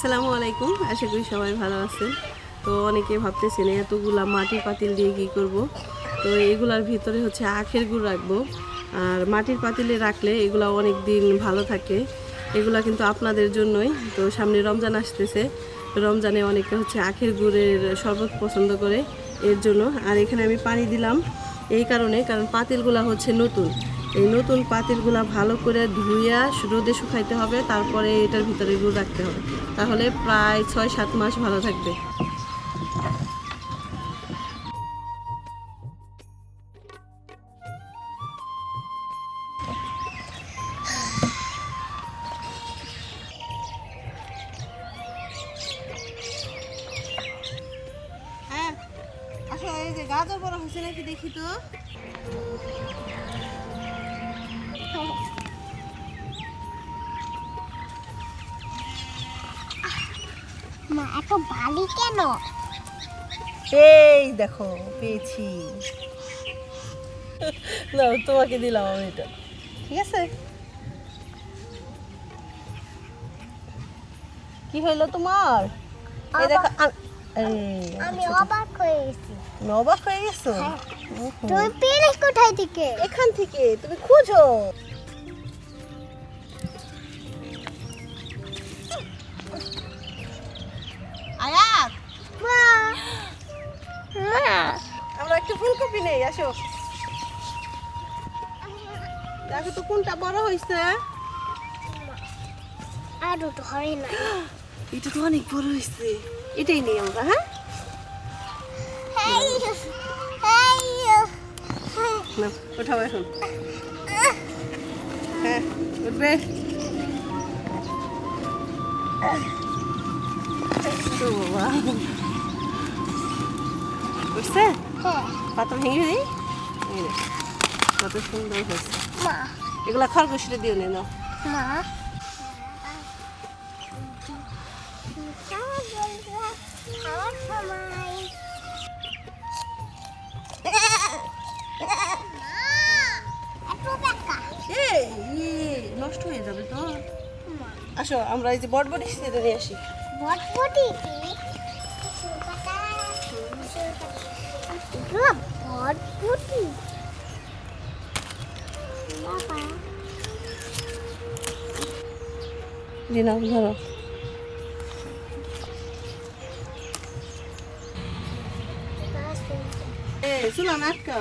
আসসালামু আলাইকুম, আশা করি সবাই ভালো আছেন। তো অনেকে ভাবতেছেন এতগুলা মাটির পাতিল দিয়ে কী করব। তো এগুলার ভিতরে হচ্ছে আখের গুড় রাখবো। আর মাটির পাতিলে রাখলে এগুলা অনেক দিন ভালো থাকে। এগুলা কিন্তু আপনাদের জন্যই। তো সামনে রমজান আসতেছে, রমজানে অনেকে হচ্ছে আখের গুড়ের শরবত পছন্দ করে, এর জন্য। আর এখানে আমি পানি দিলাম এই কারণে, কারণ পাতিলগুলা হচ্ছে নতুন। এই নতুন পাতিলগুলা ভালো করে ধুইয়া রোদে শুকাইতে হবে, তারপরে এটার ভিতরে গুড় রাখতে হবে, তাহলে প্রায় 6-7 মাস ভালো থাকবে। হ্যাঁ, আসলে এই যে গাজর বড় হয়েছে নাকি দেখি তো। মা এত ভারী কেন? এই দেখো পেয়েছি। না, তোমাকে দিলাম আমি এটা, ঠিক আছে। কি হইলো তোমার? এই দেখো আমি অবাক হয়ে গেছি। তুমি অবাক হয়ে গেছো? তুমি পেলে কোথায় থেকে? এখান থেকে তুমি খুঁজো। আয়াত, মা মা আমরা একটু ফুলকপি নেই, আসো। দেখো তো কোনটা বড় হয়েছে। আর দুটো হয় না। এটা তো অনেক বড় হয়েছে, এটাই নেই আমরা। হ্যাঁ, না ওঠাও এখন। হ্যাঁ, উঠবে। তো বাবা উঠছে, পাতা ভেঙে দিই। কত সুন্দর হয়েছে। মা এগুলা খরগোশরে দিও না। মা নষ্ট হয়ে যাবে তো। আসো আমরা এই যে বটবটি সেটা নিয়ে আসি। বটবটি বটবটি দিলাম, ধরো। শুনো না আটকা।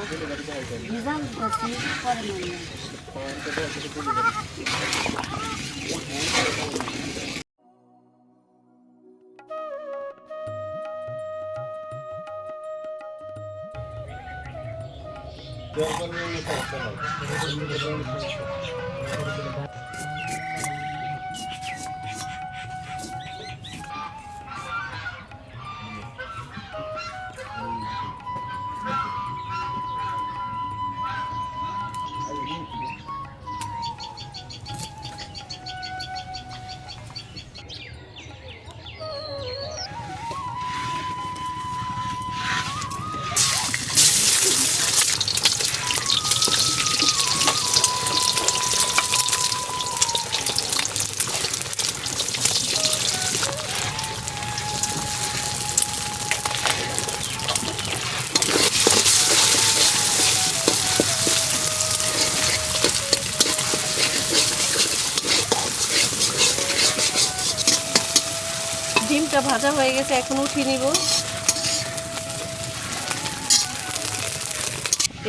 ডিমটা ভাজা হয়ে গেছে, এখন উঠিয়ে নিব।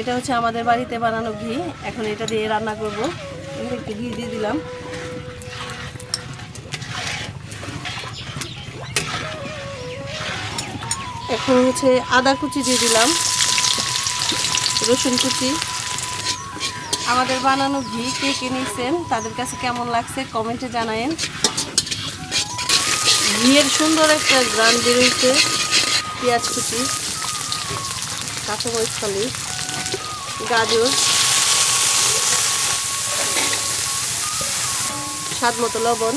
এটা হচ্ছে আমাদের বাড়িতে বানানো ঘি, এখন এটা দিয়ে রান্না করব। একটু ঘি দিয়ে দিলাম। এখন হচ্ছে আদা কুচি দিয়ে দিলাম, রসুন কুচি। আমাদের বানানো ঘি কে কে নিয়েছেন, তাদের কাছে কেমন লাগছে কমেন্টে জানায়েন। ঘিয়ের সুন্দর একটা গ্রান বেরোইছে। পেঁয়াজ কুচি, কাঁচামরিচ ফালি, গাজর, স্বাদ মতো লবণ,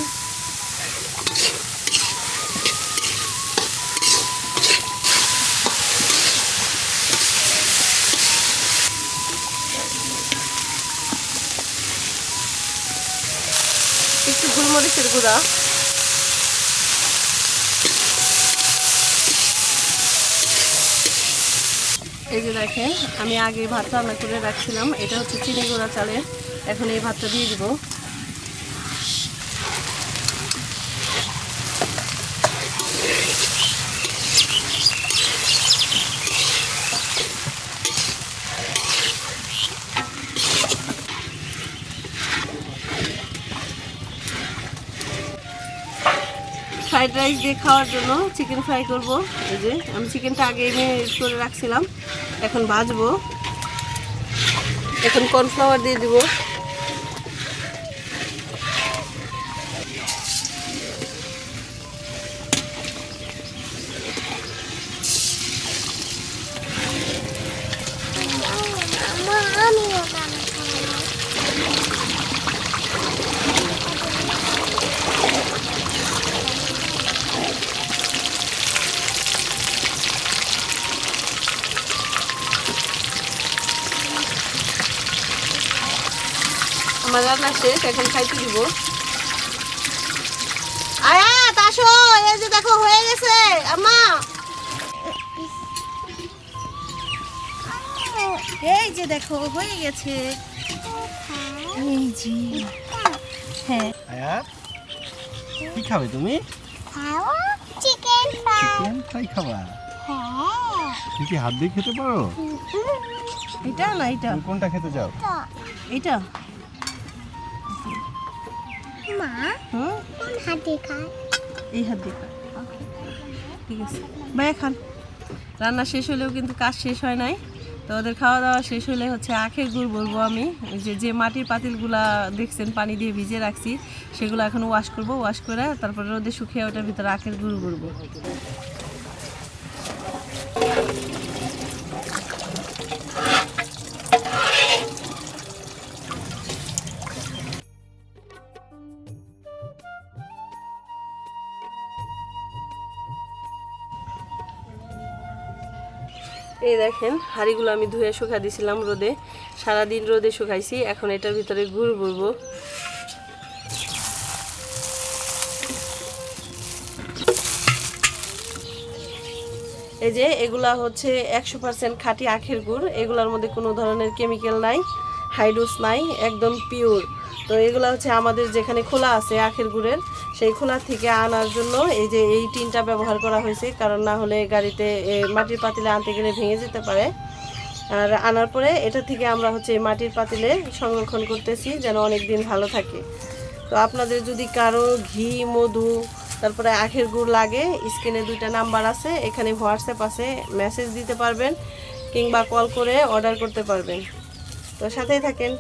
একটু গোলমরিচের গুঁড়া, এই যে দেখেন আমি আগে ভাত রান্না করে রাখছিলাম, এটা হচ্ছে চিনি গুঁড়া চালের। এখন এই ভাতটা দিয়ে দিব। ফ্রাইড রাইস দিয়ে খাওয়ার জন্য চিকেন ফ্রাই করব। এই যে আমি চিকেনটা আগে ম্যারিনেট করে রাখছিলাম, এখন ভাজবো। এখন কর্নফ্লাওয়ার দিয়ে দিব। আমিও বানাবো। আমার রান্না শেষ, এখন খাইতে দিব। আয়াত আসো, এই যে দেখো হয়ে গেছে আম্মা। এই যে দেখো হয়ে গেছে। এই যে হ্যাঁ। আয়াত কি খাবে তুমি? খাও চিকেন ফ্রাই। চিকেন ফ্রাই খাবা? হ্যাঁ। তুমি কি হাত দিয়ে খেতে পারো? এটা না এটা, তুমি কোনটা খেতে চাও? তো এটা মা হুম কোন হাতে খায়? এই হাত দিয়ে খা। ঠিক আছে ভাইয়া খান। রান্না শেষ হলেও কিন্তু কাজ শেষ হয় নাই। তো ওদের খাওয়া দাওয়া শেষ হলে হচ্ছে আখের গুড় বলবো আমি। ওই যে যে মাটির পাতিলগুলা দেখছেন পানি দিয়ে ভিজিয়ে রাখছি, সেগুলো এখন ওয়াশ করব। ওয়াশ করে তারপরে রোদে শুকিয়ে ওটার ভিতরে আখের গুড় করবো। এই দেখেন হাঁড়িগুলো আমি ধুয়ে শুকা দিয়েছিলাম রোদে, সারাদিন রোদে শুকাইছি। এখন এটার ভিতরে গুড় ভরবো। এই যে এগুলা হচ্ছে 100% খাঁটি আখের গুড়। এগুলার মধ্যে কোনো ধরনের কেমিক্যাল নাই, হাইড্রোস নাই, একদম পিওর। তো এগুলা হচ্ছে আমাদের যেখানে খোলা আছে আখের গুড়ের, সেই খোলা থেকে আনার জন্য এই যে এই টিনটা ব্যবহার করা হয়েছে। কারণ না হলে গাড়িতে মাটির পাতিলে আনতে গেলে ভেঙে যেতে পারে। আর আনার পরে এটা থেকে আমরা হচ্ছে মাটির পাতিলে সংরক্ষণ করতেছি যেন অনেক দিন ভালো থাকে। তো আপনাদের যদি কারো ঘি, মধু, তারপরে আখের গুড় লাগে, স্ক্রিনে 2টা নাম্বার আছে, এখানে হোয়াটসঅ্যাপ আছে, মেসেজ দিতে পারবেন কিংবা কল করে অর্ডার করতে পারবেন। তো সাথেই থাকেন।